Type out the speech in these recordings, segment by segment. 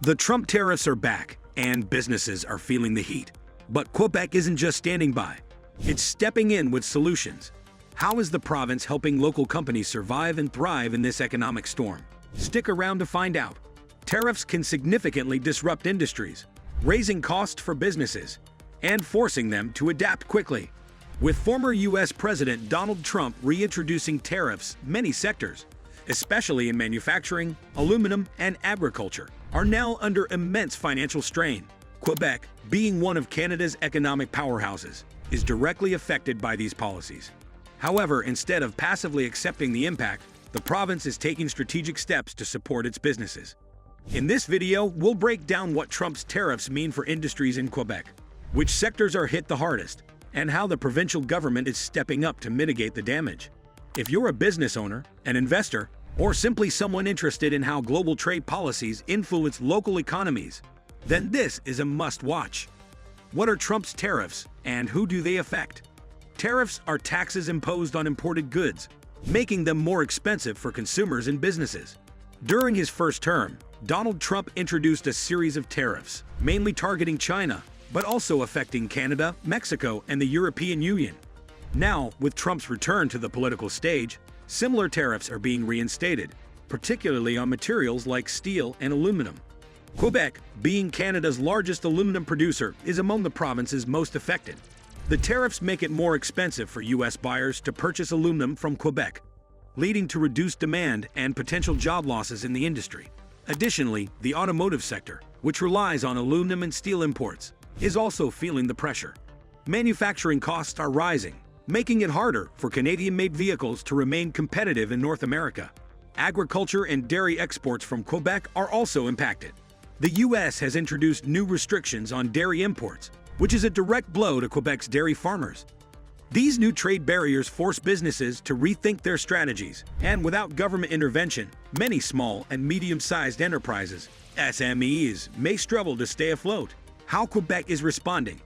The Trump tariffs are back, and businesses are feeling the heat. But Quebec isn't just standing by. It's stepping in with solutions. How is the province helping local companies survive and thrive in this economic storm? Stick around to find out. Tariffs can significantly disrupt industries, raising costs for businesses and forcing them to adapt quickly. With former U.S. President Donald Trump reintroducing tariffs, many sectors, especially in manufacturing, aluminum, and agriculture, are now under immense financial strain. Quebec, being one of Canada's economic powerhouses, is directly affected by these policies. However, instead of passively accepting the impact, the province is taking strategic steps to support its businesses. In this video, we'll break down what Trump's tariffs mean for industries in Quebec, which sectors are hit the hardest, and how the provincial government is stepping up to mitigate the damage. If you're a business owner, an investor, or simply someone interested in how global trade policies influence local economies, then this is a must-watch. What are Trump's tariffs, and who do they affect? Tariffs are taxes imposed on imported goods, making them more expensive for consumers and businesses. During his first term, Donald Trump introduced a series of tariffs, mainly targeting China, but also affecting Canada, Mexico, and the European Union. Now, with Trump's return to the political stage, similar tariffs are being reinstated, particularly on materials like steel and aluminum. Quebec, being Canada's largest aluminum producer, is among the provinces most affected. The tariffs make it more expensive for U.S. buyers to purchase aluminum from Quebec, leading to reduced demand and potential job losses in the industry. Additionally, the automotive sector, which relies on aluminum and steel imports, is also feeling the pressure. Manufacturing costs are rising, making it harder for Canadian-made vehicles to remain competitive in North America. Agriculture and dairy exports from Quebec are also impacted. The U.S. has introduced new restrictions on dairy imports, which is a direct blow to Quebec's dairy farmers. These new trade barriers force businesses to rethink their strategies, and without government intervention, many small and medium-sized enterprises, SMEs, may struggle to stay afloat. How Quebec is responding.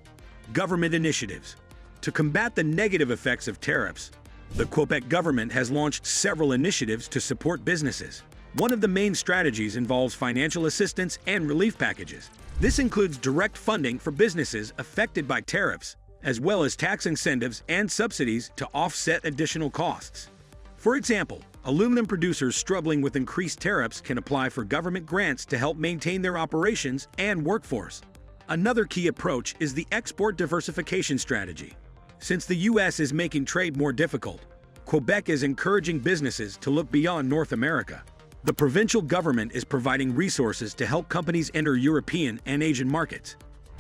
Government initiatives. To combat the negative effects of tariffs, the Quebec government has launched several initiatives to support businesses. One of the main strategies involves financial assistance and relief packages. This includes direct funding for businesses affected by tariffs, as well as tax incentives and subsidies to offset additional costs. For example, aluminum producers struggling with increased tariffs can apply for government grants to help maintain their operations and workforce. Another key approach is the export diversification strategy. Since the U.S. is making trade more difficult, Quebec is encouraging businesses to look beyond North America. The provincial government is providing resources to help companies enter European and Asian markets,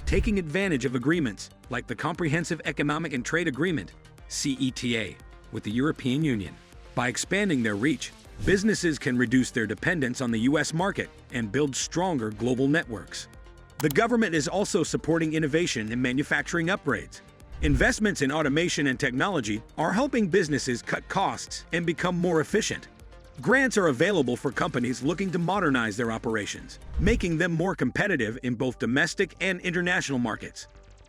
taking advantage of agreements like the Comprehensive Economic and Trade Agreement, CETA, with the European Union. By expanding their reach, businesses can reduce their dependence on the U.S. market and build stronger global networks. The government is also supporting innovation in manufacturing upgrades. Investments in automation and technology are helping businesses cut costs and become more efficient. Grants are available for companies looking to modernize their operations, making them more competitive in both domestic and international markets.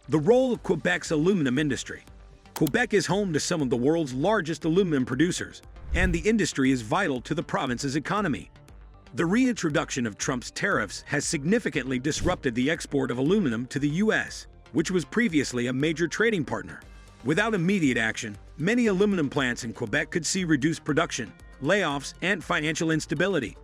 The role of Quebec's aluminum industry. Quebec is home to some of the world's largest aluminum producers, and the industry is vital to the province's economy. The reintroduction of Trump's tariffs has significantly disrupted the export of aluminum to the U.S., which was previously a major trading partner. Without immediate action, many aluminum plants in Quebec could see reduced production, layoffs, and financial instability.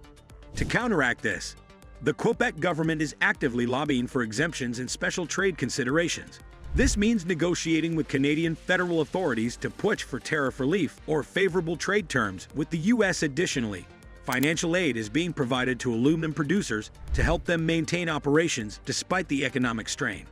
To counteract this, the Quebec government is actively lobbying for exemptions and special trade considerations. This means negotiating with Canadian federal authorities to push for tariff relief or favorable trade terms with the U.S. Additionally, financial aid is being provided to aluminum producers to help them maintain operations despite the economic strain.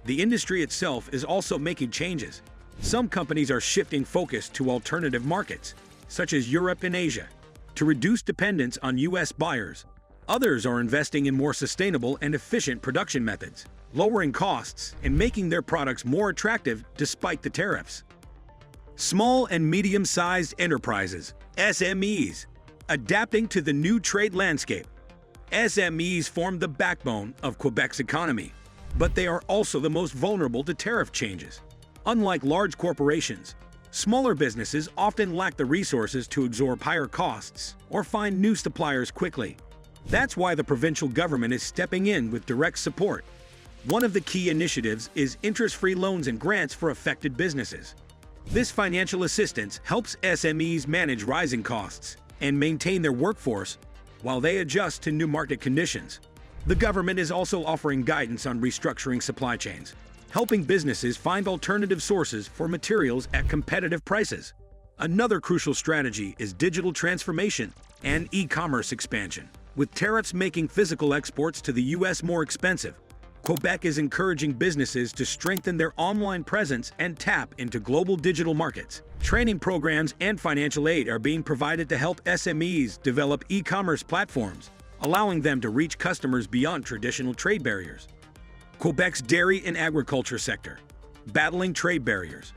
The industry itself is also making changes. Some companies are shifting focus to alternative markets, such as Europe and Asia, to reduce dependence on U.S. buyers. Others are investing in more sustainable and efficient production methods, lowering costs and making their products more attractive despite the tariffs. Small and medium-sized enterprises, SMEs, adapting to the new trade landscape. SMEs form the backbone of Quebec's economy, but they are also the most vulnerable to tariff changes. Unlike large corporations, smaller businesses often lack the resources to absorb higher costs or find new suppliers quickly. That's why the provincial government is stepping in with direct support. One of the key initiatives is interest-free loans and grants for affected businesses. This financial assistance helps SMEs manage rising costs and maintain their workforce while they adjust to new market conditions. The government is also offering guidance on restructuring supply chains, helping businesses find alternative sources for materials at competitive prices. Another crucial strategy is digital transformation and e-commerce expansion. With tariffs making physical exports to the U.S. more expensive, Quebec is encouraging businesses to strengthen their online presence and tap into global digital markets. Training programs and financial aid are being provided to help SMEs develop e-commerce platforms, allowing them to reach customers beyond traditional trade barriers. Quebec's dairy and agriculture sector, battling trade barriers.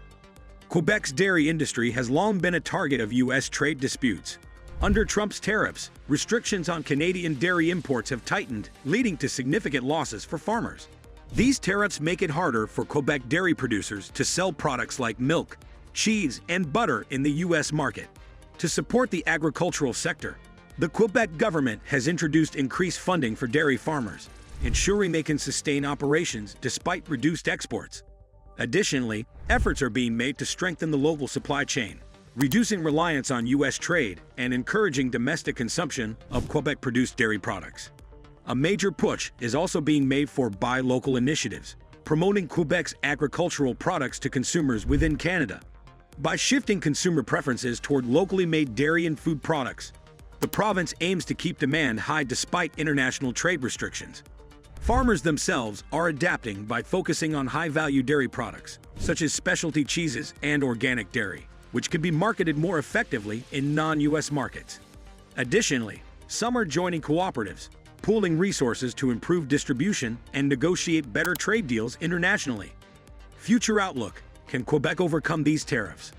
Quebec's dairy industry has long been a target of U.S. trade disputes. Under Trump's tariffs, restrictions on Canadian dairy imports have tightened, leading to significant losses for farmers. These tariffs make it harder for Quebec dairy producers to sell products like milk, cheese, and butter in the U.S. market. To support the agricultural sector, the Quebec government has introduced increased funding for dairy farmers, ensuring they can sustain operations despite reduced exports. Additionally, efforts are being made to strengthen the local supply chain, reducing reliance on U.S. trade and encouraging domestic consumption of Quebec-produced dairy products. A major push is also being made for buy local initiatives, promoting Quebec's agricultural products to consumers within Canada. By shifting consumer preferences toward locally made dairy and food products, the province aims to keep demand high despite international trade restrictions. Farmers themselves are adapting by focusing on high-value dairy products, such as specialty cheeses and organic dairy, which can be marketed more effectively in non-U.S. markets. Additionally, some are joining cooperatives, pooling resources to improve distribution and negotiate better trade deals internationally. Future outlook: can Quebec overcome these tariffs?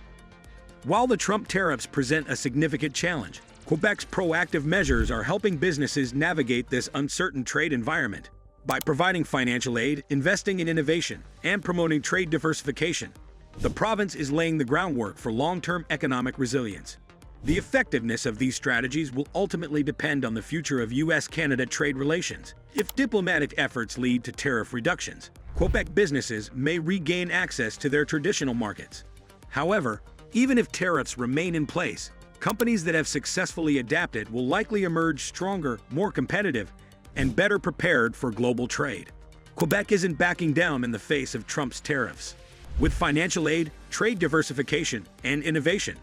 While the Trump tariffs present a significant challenge, Quebec's proactive measures are helping businesses navigate this uncertain trade environment. By providing financial aid, investing in innovation, and promoting trade diversification, the province is laying the groundwork for long-term economic resilience. The effectiveness of these strategies will ultimately depend on the future of U.S.-Canada trade relations. If diplomatic efforts lead to tariff reductions, Quebec businesses may regain access to their traditional markets. However, even if tariffs remain in place, companies that have successfully adapted will likely emerge stronger, more competitive, and better prepared for global trade. Quebec isn't backing down in the face of Trump's tariffs. With financial aid, trade diversification, and innovation,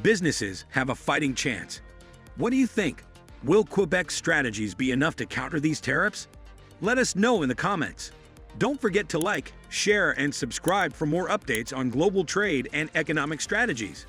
businesses have a fighting chance. What do you think? Will Quebec's strategies be enough to counter these tariffs? Let us know in the comments. Don't forget to like, share, and subscribe for more updates on global trade and economic strategies.